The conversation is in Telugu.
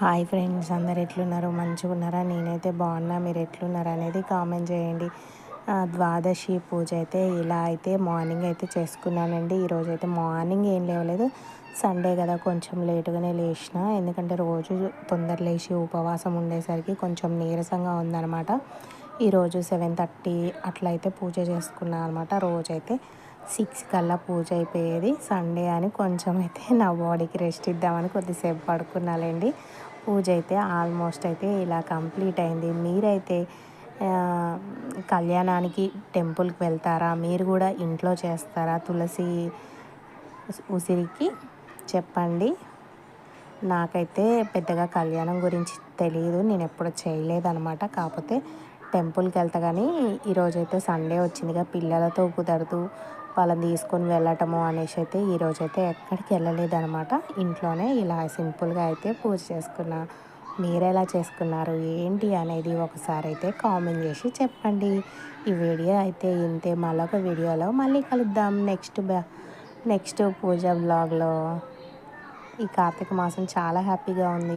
హాయ్ ఫ్రెండ్స్, అందరు ఎట్లున్నారు? మంచిగా ఉన్నారా? నేనైతే బాగున్నా. మీరు ఎట్లున్నారు అనేది కామెంట్ చేయండి. ద్వాదశి పూజ అయితే ఇలా అయితే మార్నింగ్ అయితే చేసుకున్నానండి. ఈరోజు అయితే మార్నింగ్ ఏం లేవలేదు, సండే కదా కొంచెం లేటుగానే లేచిన. ఎందుకంటే రోజు తొందర లేచి ఉపవాసం ఉండేసరికి కొంచెం నీరసంగా ఉందన్నమాట. ఈరోజు 7:30 అట్లా అయితే పూజ చేసుకున్నాను అనమాట. రోజైతే 6 కల్లా పూజ అయిపోయేది. సండే అని కొంచెం అయితే నా బాడీకి రెస్ట్ ఇద్దామని కొద్దిసేపు పడుకున్నాలేండి. పూజ అయితే ఆల్మోస్ట్ అయితే ఇలా కంప్లీట్ అయింది. మీరైతే కళ్యాణానికి టెంపుల్కి వెళ్తారా? మీరు కూడా ఇంట్లో చేస్తారా తులసి ఉసిరికి? చెప్పండి. నాకైతే పెద్దగా కళ్యాణం గురించి తెలియదు, నేను ఎప్పుడు చేయలేదన్నమాట. కాకపోతే టెంపుల్కి వెళ్తా. కానీ ఈరోజైతే సండే వచ్చిందిగా, పిల్లలతో కుదరదు వాళ్ళని తీసుకొని వెళ్ళటము అనేసి అయితే ఈరోజైతే ఎక్కడికి వెళ్ళలేదన్నమాట. ఇంట్లోనే ఇలా సింపుల్గా అయితే పూజ చేసుకున్నా. మీరు ఎలా చేసుకున్నారు ఏంటి అనేది ఒకసారి అయితే కామెంట్ చేసి చెప్పండి. ఈ వీడియో అయితే ఇంతే. మళ్ళొక వీడియోలో మళ్ళీ కలుద్దాం. నెక్స్ట్ పూజ వ్లాగ్లో. ఈ కార్తీక మాసం చాలా హ్యాపీగా ఉంది.